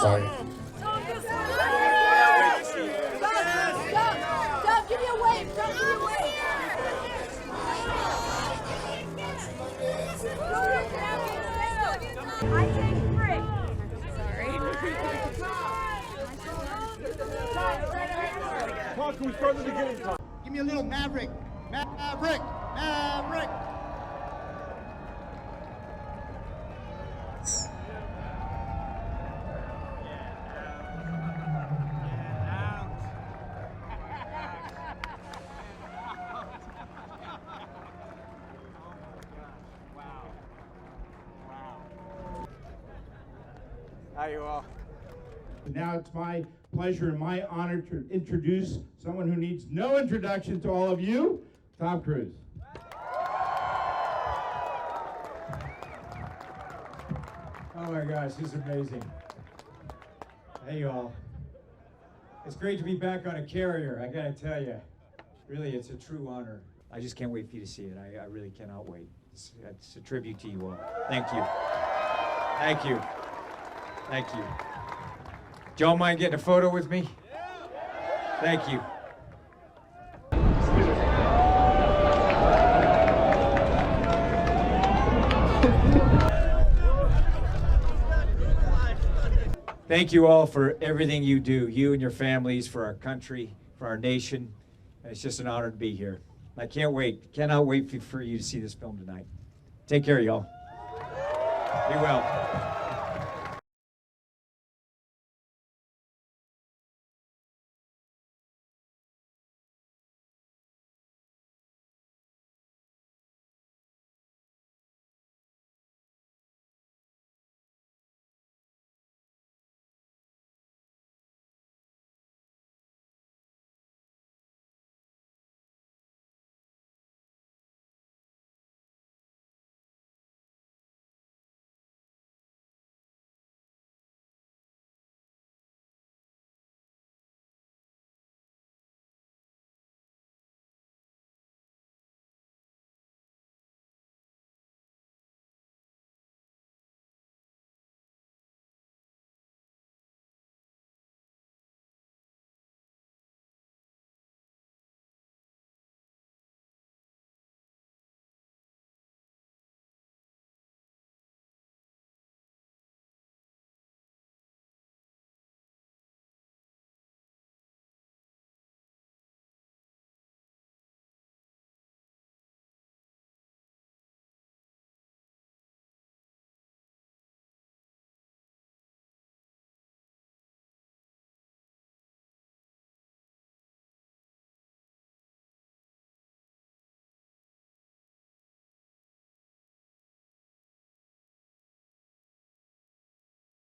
Sorry. Dub, give me a wave. Dub, give me a wave. I take Frick. Sorry. Come on, can we start at the beginning? Give me a little Maverick. Maverick. Maverick. How you all? Now it's my pleasure and my honor to introduce someone who needs no introduction to all of you, Tom Cruise. Oh my gosh, this is amazing. Hey y'all. It's great to be back on a carrier, I gotta tell you. Really, it's a true honor. I just can't wait for you to see it. I really cannot wait. It's a tribute to you all. Thank you. Thank you. Thank you. Do y'all mind getting a photo with me? Thank you. Thank you all for everything you do, you and your families, for our country, for our nation. It's just an honor to be here. I can't wait, cannot wait for you to see this film tonight. Take care, y'all. Be well.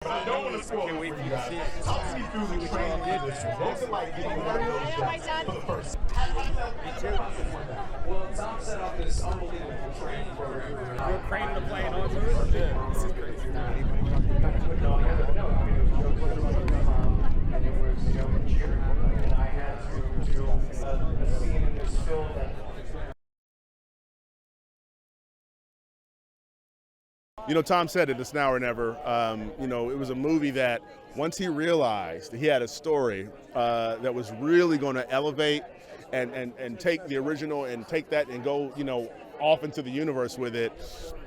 I don't want to spoil it for you guys. Talk me through the training of this. What was it like getting one of those jobs for the first? Well, Tom set up this unbelievable training program. You're craning the plane onto it? Yeah, this is crazy. And it was, cheering. And I had to do a scene in this film that. Tom said it, it's now or never. It was a movie that once he realized he had a story that was really going to elevate and take the original and take that and go, off into the universe with it,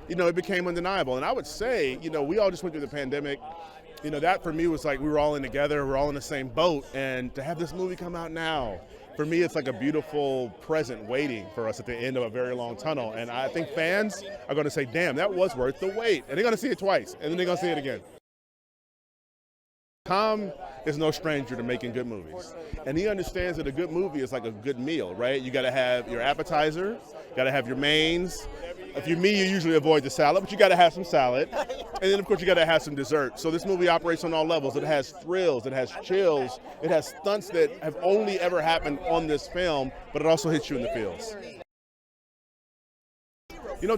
it became undeniable. And I would say, we all just went through the pandemic. That for me was like we were all in together, we're all in the same boat. And to have this movie come out now, for me, it's like a beautiful present waiting for us at the end of a very long tunnel. And I think fans are going to say, damn, that was worth the wait. And they're going to see it twice, and then they're going to see it again. Tom is no stranger to making good movies. And he understands that a good movie is like a good meal, right? You got to have your appetizer, got to have your mains. If you're me, you usually avoid the salad, but you got to have some salad. And then, of course, you got to have some dessert. So this movie operates on all levels. It has thrills, it has chills, it has stunts that have only ever happened on this film, but it also hits you in the feels.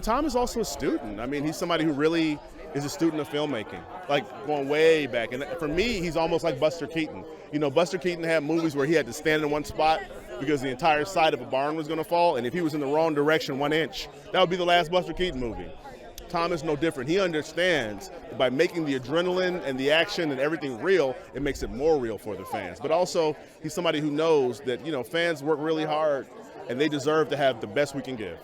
Tom is also a student. I mean, he's somebody who really is a student of filmmaking, like going way back. And for me, he's almost like Buster Keaton. Buster Keaton had movies where he had to stand in one spot because the entire side of a barn was going to fall, and if he was in the wrong direction 1 inch, that would be the last Buster Keaton movie. Tom is no different. He understands that by making the adrenaline and the action and everything real, it makes it more real for the fans. But also, he's somebody who knows that, you know, fans work really hard and they deserve to have the best we can give.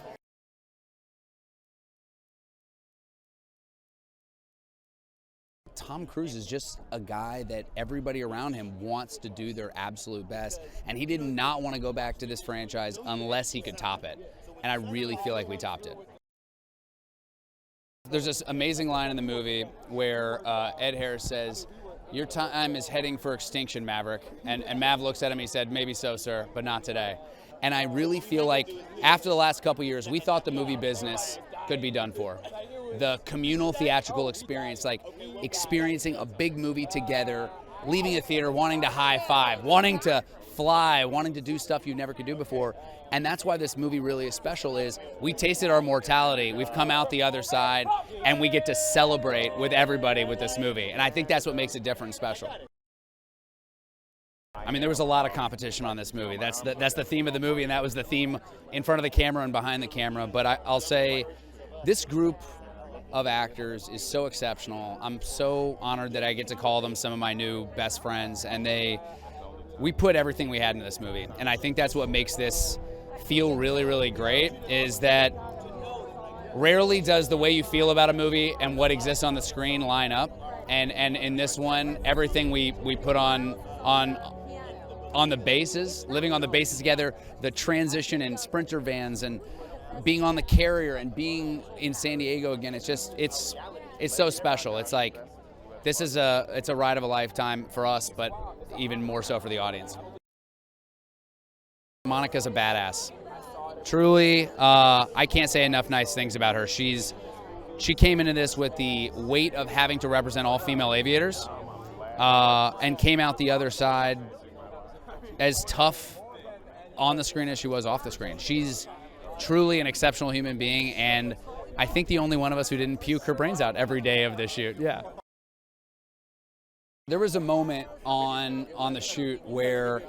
Tom Cruise is just a guy that everybody around him wants to do their absolute best, and he did not want to go back to this franchise unless he could top it, and I really feel like we topped it. There's this amazing line in the movie where Ed Harris says, "Your time is heading for extinction, Maverick," and Mav looks at him, he said, "Maybe so, sir, but not today." And I really feel like after the last couple years, we thought the movie business could be done for. The communal theatrical experience, like experiencing a big movie together, leaving a theater wanting to high five, wanting to fly, wanting to do stuff you never could do before. And that's why this movie really is special, is we tasted our mortality, we've come out the other side, and we get to celebrate with everybody with this movie. And I think that's what makes it different and special. I mean, there was a lot of competition on this movie. That's the theme of the movie, and that was the theme in front of the camera and behind the camera. But I'll say this group of actors is so exceptional. I'm so honored that I get to call them some of my new best friends, and we put everything we had into this movie. And I think that's what makes this feel really, really great, is that rarely does the way you feel about a movie and what exists on the screen line up. And in this one, everything we put on the bases, living on the bases together, the transition in Sprinter vans and being on the carrier and being in San Diego again, it's so special. It's like, it's a ride of a lifetime for us, but even more so for the audience. Monica's a badass. Truly, I can't say enough nice things about her. She came into this with the weight of having to represent all female aviators, and came out the other side as tough on the screen as she was off the screen. She's truly an exceptional human being, and I think the only one of us who didn't puke her brains out every day of the shoot. Yeah. There was a moment on the shoot where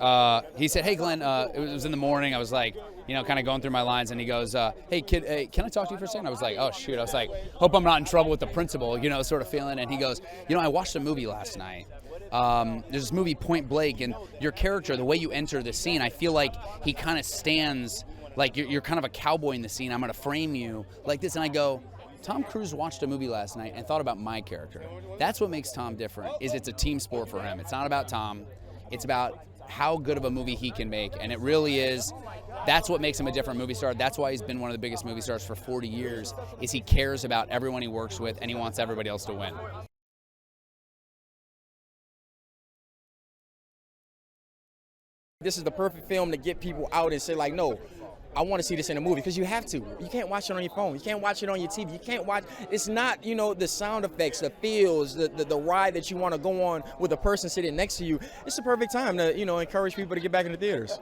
he said, "Hey, Glenn," it was in the morning. I was like, kind of going through my lines, and he goes, "Hey, kid, hey, can I talk to you for a second?" I was like, "Oh, shoot." I was like, hope I'm not in trouble with the principal, sort of feeling. And he goes, "I watched a movie last night. There's this movie, Point Blank, and your character, the way you enter the scene, I feel like he kind of stands like you're kind of a cowboy in the scene. I'm going to frame you like this." And I go, Tom Cruise watched a movie last night and thought about my character. That's what makes Tom different, is it's a team sport for him. It's not about Tom. It's about how good of a movie he can make. And it really is, that's what makes him a different movie star. That's why he's been one of the biggest movie stars for 40 years, is he cares about everyone he works with and he wants everybody else to win. This is the perfect film to get people out and say, like, no, I want to see this in a movie, because you have to. You can't watch it on your phone. You can't watch it on your TV. You can't watch, it's not, the sound effects, the feels, the ride that you want to go on with a person sitting next to you. It's the perfect time to, encourage people to get back into theaters.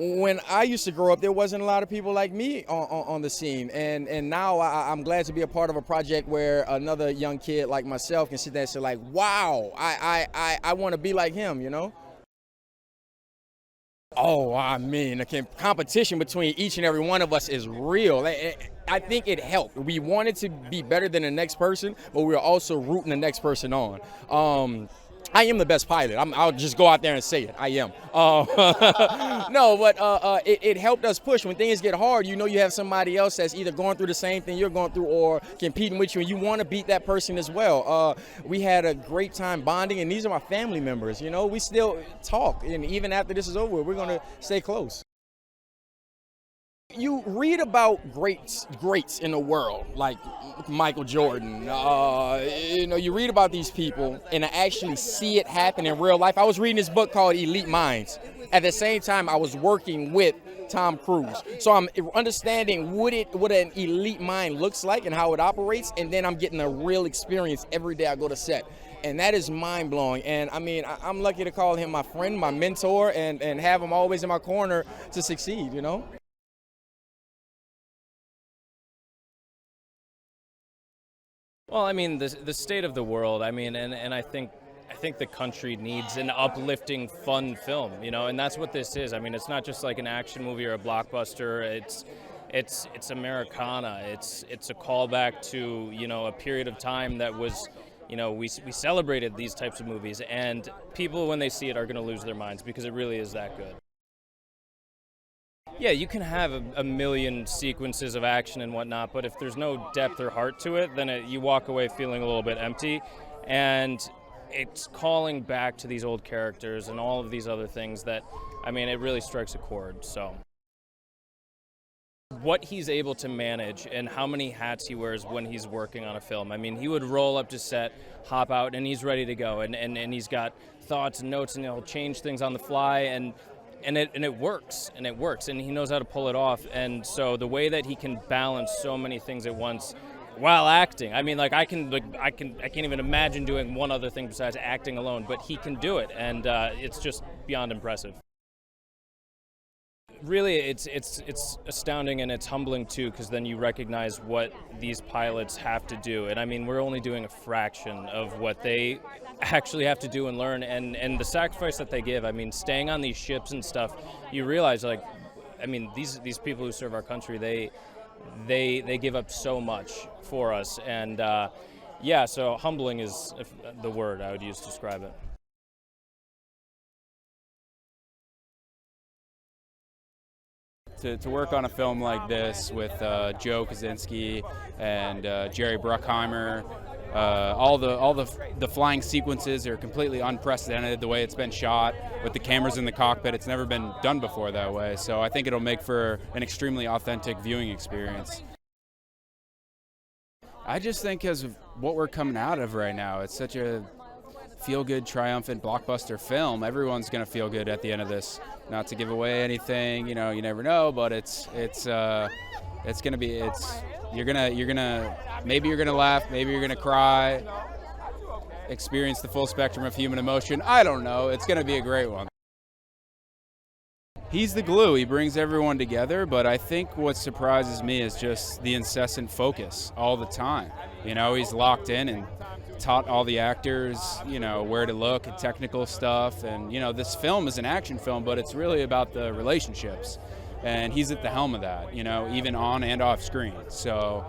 When I used to grow up, there wasn't a lot of people like me on the scene, and now I'm glad to be a part of a project where another young kid like myself can sit there and say, like, wow, I want to be like him, Oh, I mean, the competition between each and every one of us is real. I think it helped. We wanted to be better than the next person, but we were also rooting the next person on. I am the best pilot. I'll just go out there and say it. I am. No, but it helped us push. When things get hard, you have somebody else that's either going through the same thing you're going through or competing with you, and you want to beat that person as well. We had a great time bonding, and these are my family members. We still talk, and even after this is over, we're going to stay close. You read about greats in the world, like Michael Jordan. You read about these people, and to actually see it happen in real life. I was reading this book called Elite Minds. At the same time, I was working with Tom Cruise. So I'm understanding what an elite mind looks like and how it operates, and then I'm getting a real experience every day I go to set. And that is mind-blowing. And I mean, I'm lucky to call him my friend, my mentor, and have him always in my corner to succeed, Well, I mean, the state of the world, I mean, and I think the country needs an uplifting, fun film, and that's what this is. I mean, it's not just like an action movie or a blockbuster. it's Americana. It's a callback to, you know, a period of time that was, you know, we celebrated these types of movies, and people when they see it are going to lose their minds because it really is that good. Yeah, you can have a million sequences of action and whatnot, but if there's no depth or heart to it, then you walk away feeling a little bit empty. And it's calling back to these old characters and all of these other things that, I mean, it really strikes a chord. So what he's able to manage and how many hats he wears when he's working on a film. I mean, he would roll up to set, hop out, and he's ready to go. And he's got thoughts and notes, and he'll change things on the fly, and it works, and he knows how to pull it off. And so the way that he can balance so many things at once while acting, I mean, like I can't even imagine doing one other thing besides acting alone, but he can do it, and it's just beyond impressive. Really, it's astounding, and it's humbling too, because then you recognize what these pilots have to do. And I mean, we're only doing a fraction of what they actually have to do and learn, and the sacrifice that they give. I mean, staying on these ships and stuff, you realize, like, I mean, these people who serve our country, they give up so much for us, and yeah, so humbling is the word I would use to describe it. To work on a film like this with Joe Kosinski and Jerry Bruckheimer, all the flying sequences are completely unprecedented. The way it's been shot with the cameras in the cockpit, it's never been done before that way. So I think it'll make for an extremely authentic viewing experience. I just think because of what we're coming out of right now, it's such a feel-good, triumphant blockbuster film. Everyone's gonna feel good at the end of this. Not to give away anything, you know, you never know, but you're gonna maybe you're gonna laugh, maybe you're gonna cry, experience the full spectrum of human emotion. I don't know. It's gonna be a great one. He's the glue. He brings everyone together, but I think what surprises me is just the incessant focus all the time. You know, he's locked in and taught all the actors, you know, where to look and technical stuff. And, you know, this film is an action film, but it's really about the relationships. And he's at the helm of that, you know, even on and off screen. So,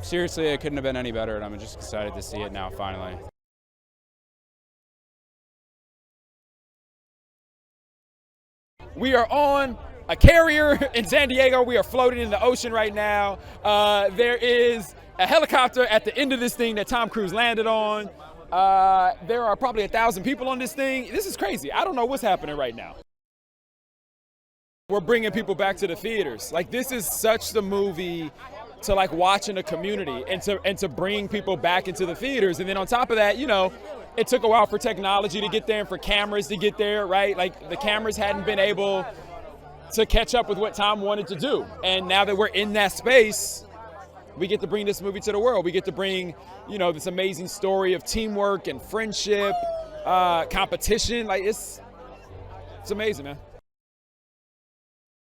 seriously, it couldn't have been any better, and I'm just excited to see it now, finally. We are on a carrier in San Diego. We are floating in the ocean right now. There is a helicopter at the end of this thing that Tom Cruise landed on. There are probably 1,000 people on this thing. This is crazy. I don't know what's happening right now. We're bringing people back to the theaters. Like, this is such the movie to, like, watch in a community and to bring people back into the theaters. And then on top of that, you know, it took a while for technology to get there and for cameras to get there, right? Like, the cameras hadn't been able to catch up with what Tom wanted to do. And now that we're in that space, we get to bring this movie to the world. We get to bring, you know, this amazing story of teamwork and friendship, competition. Like, it's amazing, man.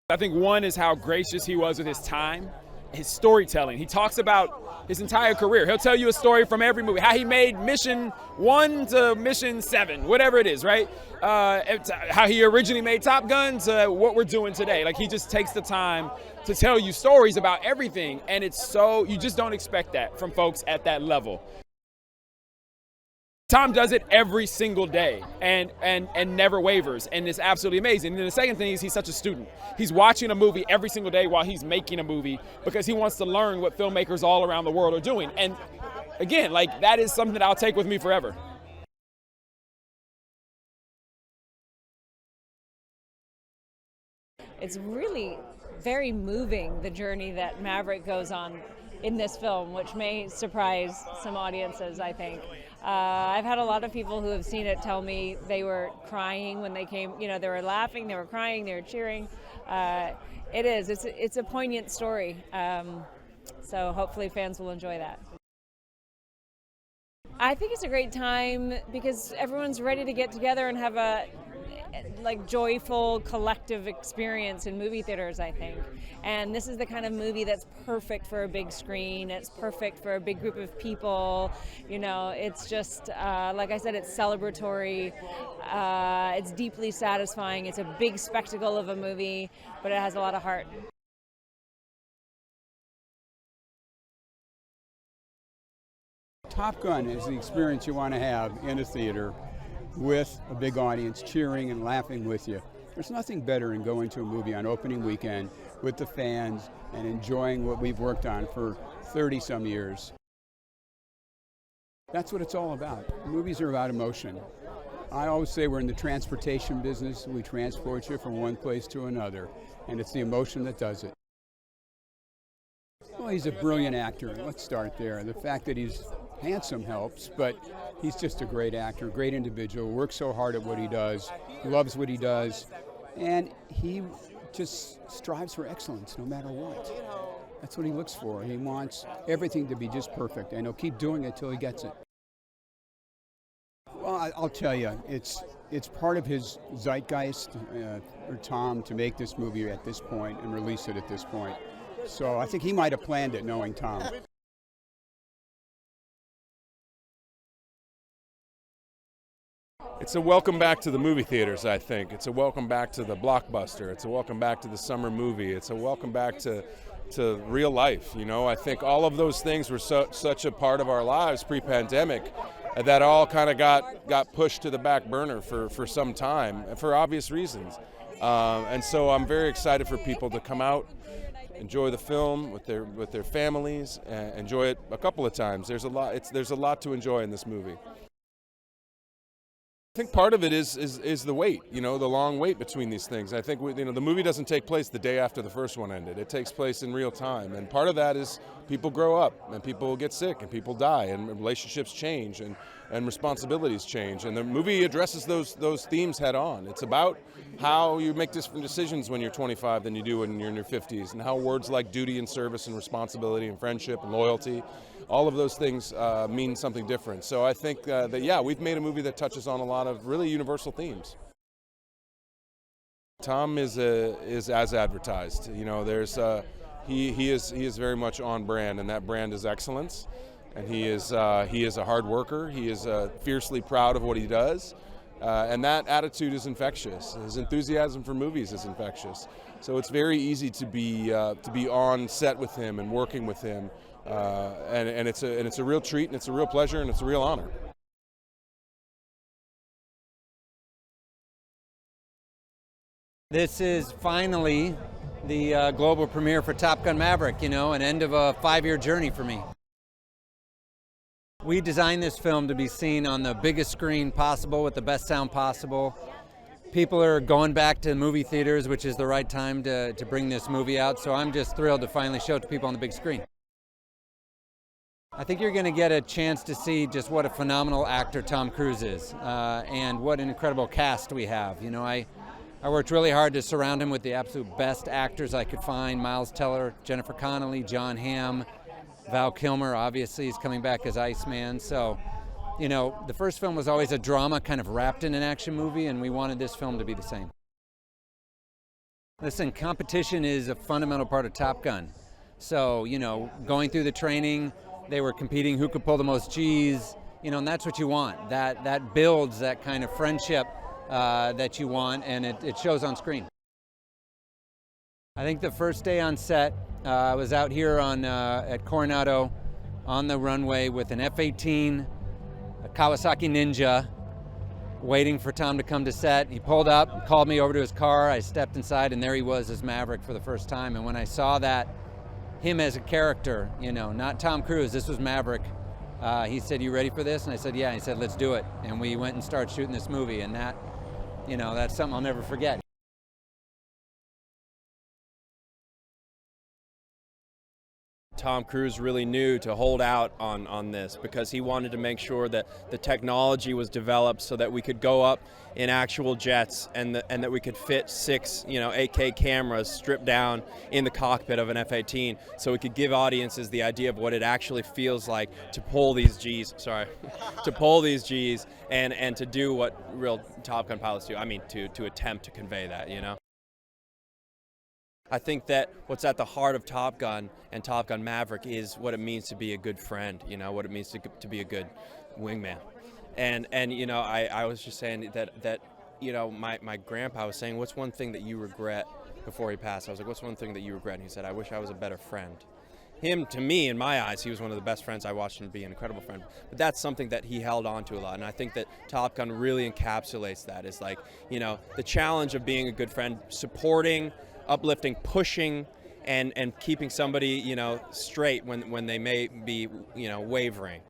I think one is how gracious he was with his time, his storytelling. He talks about his entire career. He'll tell you a story from every movie, how he made mission 1 to mission 7, whatever it is, right? How he originally made Top Gun to what we're doing today. Like, he just takes the time to tell you stories about everything, and it's so, you just don't expect that from folks at that level. Tom does it every single day and never wavers, and it's absolutely amazing. And then the second thing is he's such a student. He's watching a movie every single day while he's making a movie because he wants to learn what filmmakers all around the world are doing. And again, like, that is something that I'll take with me forever. It's really very moving, the journey that Maverick goes on in this film, which may surprise some audiences, I think. I've had a lot of people who have seen it tell me they were crying when they came, you know, they were laughing, they were crying, they were cheering. It's a poignant story, so hopefully fans will enjoy that. I think it's a great time because everyone's ready to get together and have a joyful collective experience in movie theaters, I think. And this is the kind of movie that's perfect for a big screen. It's perfect for a big group of people. You know, it's just, like I said, it's celebratory. It's deeply satisfying. It's a big spectacle of a movie, but it has a lot of heart. Top Gun is the experience you want to have in a theater with a big audience cheering and laughing with you. There's nothing better than going to a movie on opening weekend with the fans and enjoying what we've worked on for 30-some years. That's what it's all about. Movies are about emotion. I always say we're in the transportation business. We transport you from one place to another, and it's the emotion that does it. Well, he's a brilliant actor. Let's start there. The fact that he's handsome helps, but he's just a great actor, great individual, works so hard at what he does, loves what he does, and he just strives for excellence no matter what. That's what he looks for. He wants everything to be just perfect, and he'll keep doing it till he gets it. Well, I'll tell you, it's part of his zeitgeist for Tom to make this movie at this point and release it at this point. So I think he might have planned it, knowing Tom. It's a welcome back to the movie theaters, I think. It's a welcome back to the blockbuster. It's a welcome back to the summer movie. It's a welcome back to real life. You know, I think all of those things were such a part of our lives pre-pandemic that all kind of got pushed to the back burner for some time, for obvious reasons. And so I'm very excited for people to come out, enjoy the film with their families, enjoy it a couple of times. There's a lot to enjoy in this movie. I think part of it is the wait, you know, the long wait between these things. I think the movie doesn't take place the day after the first one ended. It takes place in real time, and part of that is people grow up, and people get sick, and people die, and relationships change, and responsibilities change. And the movie addresses those themes head on. It's about how you make different decisions when you're 25 than you do when you're in your 50s, and how words like duty and service and responsibility and friendship and loyalty, all of those things mean something different. So I think that, yeah, we've made a movie that touches on a lot of really universal themes. Tom is as advertised. You know, he is very much on brand, and that brand is excellence. And he is a hard worker. He is fiercely proud of what he does, and that attitude is infectious. His enthusiasm for movies is infectious. So it's very easy to be on set with him and working with him. And it's a real treat, and it's a real pleasure, and it's a real honor. This is finally the global premiere for Top Gun Maverick, you know, an end of a 5-year journey for me. We designed this film to be seen on the biggest screen possible with the best sound possible. People are going back to movie theaters, which is the right time to bring this movie out, so I'm just thrilled to finally show it to people on the big screen. I think you're going to get a chance to see just what a phenomenal actor Tom Cruise is, and what an incredible cast we have. You know, I worked really hard to surround him with the absolute best actors I could find: Miles Teller, Jennifer Connelly, John Hamm, Val Kilmer. Obviously, he's coming back as Iceman. So, you know, the first film was always a drama kind of wrapped in an action movie, and we wanted this film to be the same. Listen, competition is a fundamental part of Top Gun. So, you know, going through the training, they were competing who could pull the most G's, you know, and that's what you want. That builds that kind of friendship that you want, and it shows on screen. I think the first day on set, I was out here at Coronado on the runway with an F-18, a Kawasaki Ninja, waiting for Tom to come to set. He pulled up and called me over to his car. I stepped inside, and there he was as Maverick for the first time. And when I saw that, him as a character, you know, not Tom Cruise, this was Maverick. He said, "You ready for this?" And I said, "Yeah." He said, "Let's do it." And we went and started shooting this movie, and that, you know, that's something I'll never forget. Tom Cruise really knew to hold out on this because he wanted to make sure that the technology was developed so that we could go up in actual jets and that we could fit 6, you know, 8K cameras stripped down in the cockpit of an F-18, so we could give audiences the idea of what it actually feels like to pull these G's. To pull these G's and to do what real Top Gun pilots do. I mean, to attempt to convey that, you know. I think that what's at the heart of Top Gun and Top Gun Maverick is what it means to be a good friend, you know, what it means to be a good wingman. And you know, I was just saying that you know, my grandpa was saying, "What's one thing that you regret?" before he passed. I was like, "What's one thing that you regret?" And he said, "I wish I was a better friend." him, to me, in my eyes, he was one of the best friends. I watched him be an incredible friend. But that's something that he held on to a lot. And I think that Top Gun really encapsulates that. Is like, you know, the challenge of being a good friend, supporting, uplifting, pushing, and keeping somebody, you know, straight when they may be, you know, wavering.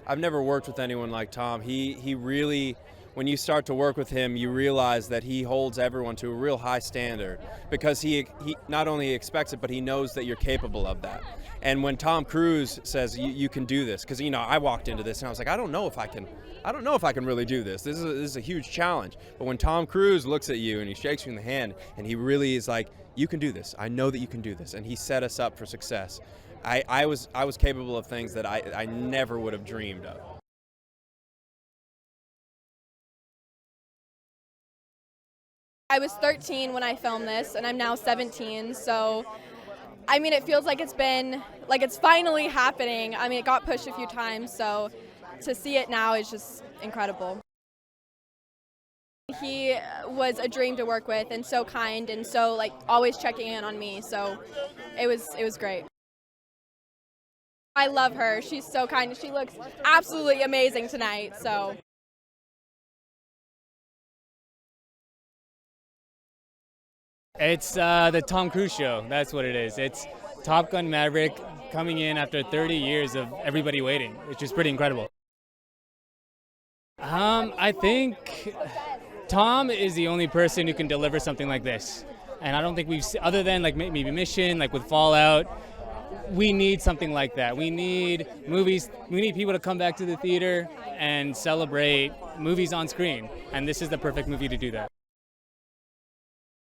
I've never worked with anyone like Tom. He really, when you start to work with him, you realize that he holds everyone to a real high standard, because he not only expects it, but he knows that you're capable of that. And when Tom Cruise says you can do this, because, you know, I walked into this and I was like, I don't know if I can really do this. This is a huge challenge. But when Tom Cruise looks at you and he shakes you in the hand and he really is like, you can do this. I know that you can do this. And he set us up for success. I was capable of things that I never would have dreamed of. I was 13 when I filmed this, and I'm now 17, so I mean, it feels like it's finally happening. I mean, it got pushed a few times, so to see it now is just incredible. He was a dream to work with, and so kind, and so like always checking in on me, so it was great. I love her. She's so kind. She looks absolutely amazing tonight, so. It's the Tom Cruise show. That's what it is. It's Top Gun Maverick coming in after 30 years of everybody waiting, which is pretty incredible. I think Tom is the only person who can deliver something like this. And I don't think other than like maybe Mission, like with Fallout, we need something like that. We need movies, we need people to come back to the theater and celebrate movies on screen. And this is the perfect movie to do that.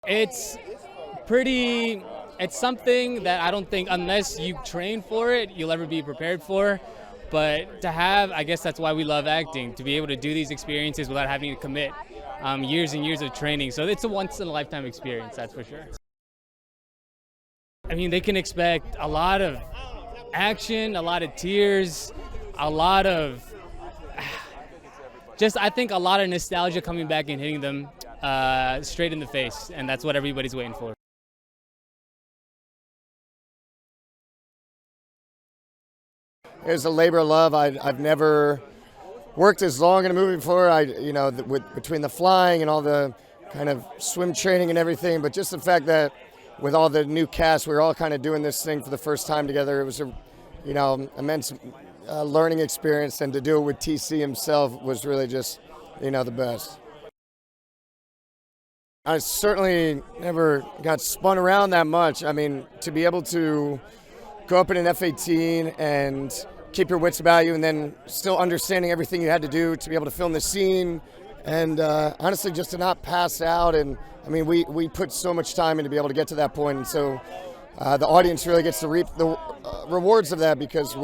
It's something that I don't think, unless you train for it, you'll ever be prepared for. But to have, I guess that's why we love acting, to be able to do these experiences without having to commit years and years of training. So it's a once-in-a-lifetime experience, that's for sure. I mean, they can expect a lot of action, a lot of tears, a lot of I think a lot of nostalgia coming back and hitting them straight in the face, and that's what everybody's waiting for. It was a labor of love. I've never worked as long in a movie before. Between the flying and all the kind of swim training and everything, but just the fact that with all the new cast, we were all kind of doing this thing for the first time together. It was a, immense learning experience, and to do it with TC himself was really just, the best. I certainly never got spun around that much. I mean, to be able to go up in an F-18 and keep your wits about you, and then still understanding everything you had to do to be able to film the scene, and honestly, just to not pass out. And I mean, we put so much time in to be able to get to that point, and so the audience really gets to reap the rewards of that, because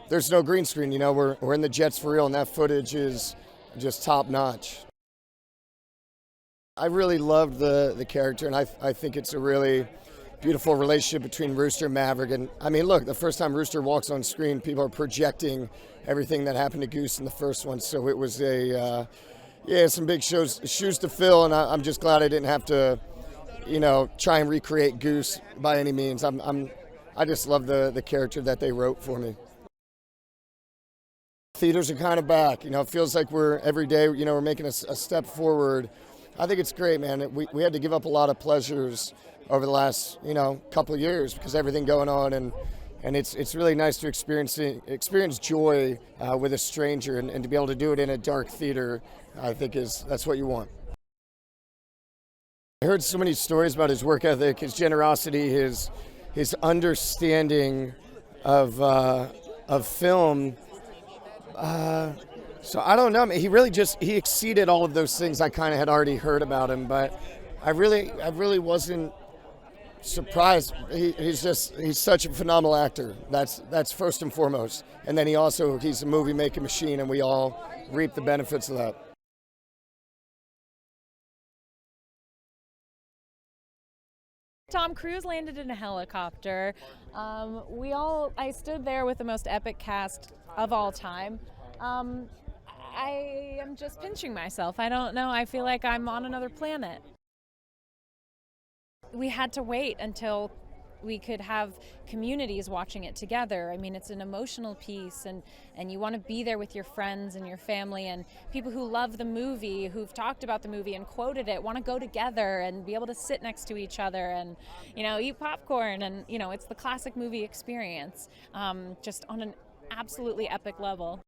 there's no green screen. We're in the jets for real, and that footage is just top notch. I really loved the character, and I think it's a really beautiful relationship between Rooster and Maverick. And I mean, look, the first time Rooster walks on screen, people are projecting everything that happened to Goose in the first one. So it was some big shoes to fill, and I'm just glad I didn't have to, try and recreate Goose by any means. I just love the character that they wrote for me. Theaters are kind of back. It feels like every day, we're making a step forward. I think it's great, man. We had to give up a lot of pleasures over the last, couple of years because of everything going on, and it's really nice to experience joy with a stranger, and to be able to do it in a dark theater, I think that's what you want. I heard so many stories about his work ethic, his generosity, his understanding of film. So I don't know. He really he exceeded all of those things I kind of had already heard about him, but I really wasn't surprised. He's such a phenomenal actor. That's first and foremost. And then he's a movie making machine, and we all reap the benefits of that. Tom Cruise landed in a helicopter. I stood there with the most epic cast of all time. I am just pinching myself. I don't know. I feel like I'm on another planet. We had to wait until we could have communities watching it together. I mean, it's an emotional piece, and you want to be there with your friends and your family, and people who love the movie, who've talked about the movie and quoted it, want to go together and be able to sit next to each other and, you know, eat popcorn, and, you know, it's the classic movie experience, just on an absolutely epic level.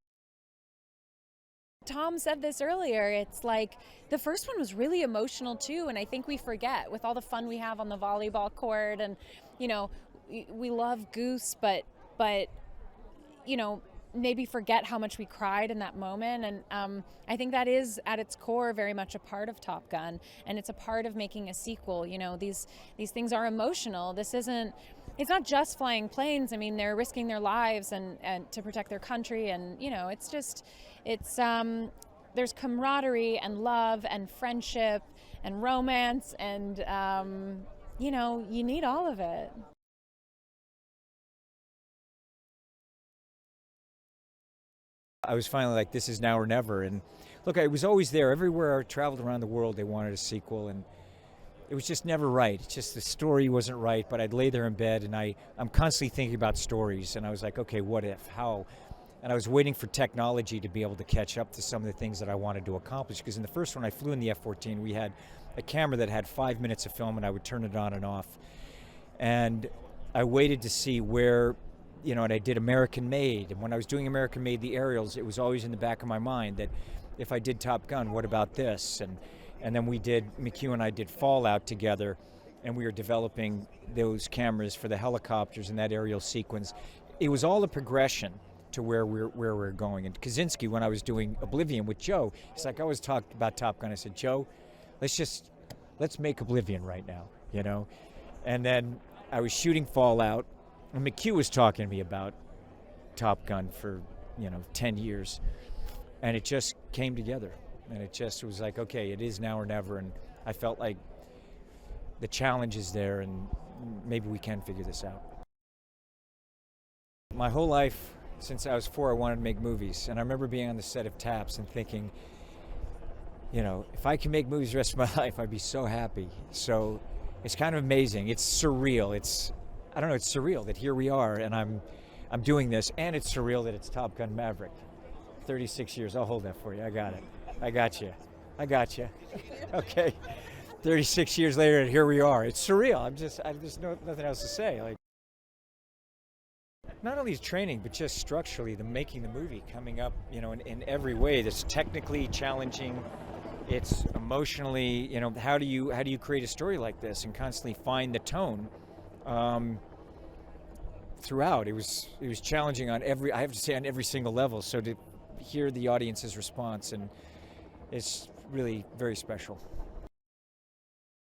Tom said this earlier, it's like the first one was really emotional too, and I think we forget with all the fun we have on the volleyball court, and, you know, we love Goose, but you know, maybe forget how much we cried in that moment. And I think that is at its core very much a part of Top Gun, and it's a part of making a sequel. You know, these things are emotional. It's not just flying planes. I mean, they're risking their lives and to protect their country, and, you know, there's camaraderie and love and friendship and romance, and you know, you need all of it. I was finally like, this is now or never. And look, I was always there. Everywhere I traveled around the world, they wanted a sequel, and it was just never right. It's just the story wasn't right, but I'd lay there in bed, and I'm constantly thinking about stories, and I was like, okay, what if, how? And I was waiting for technology to be able to catch up to some of the things that I wanted to accomplish, because in the first one I flew in the F-14, we had a camera that had 5 minutes of film, and I would turn it on and off. And I waited to see where, you know, and I did American Made, and when I was doing American Made, the aerials, it was always in the back of my mind that if I did Top Gun, what about this? And then McHugh and I did Fallout together, and we were developing those cameras for the helicopters and that aerial sequence. It was all a progression to where we're going. And Kaczynski, when I was doing Oblivion with Joe, he's like, I always talked about Top Gun. I said, Joe, let's make Oblivion right now, you know? And then I was shooting Fallout, and McHugh was talking to me about Top Gun for, you know, 10 years. And it just came together. And it just was like, okay, it is now or never. And I felt like the challenge is there, and maybe we can figure this out. My whole life, since I was 4, I wanted to make movies. And I remember being on the set of Taps and thinking, you know, if I can make movies the rest of my life, I'd be so happy. So it's kind of amazing. It's surreal. I don't know, it's surreal that here we are, and I'm doing this, and it's surreal that it's Top Gun Maverick. 36 years, I'll hold that for you. I got it. I got you. Okay. 36 years later, and here we are. It's surreal. I just nothing else to say. Like, not only training, but just structurally, making the movie, coming up, you know, in every way that's technically challenging. It's emotionally, you know, how do you create a story like this and constantly find the tone throughout? It was challenging on I have to say, on every single level. So to hear the audience's response, and it's really very special.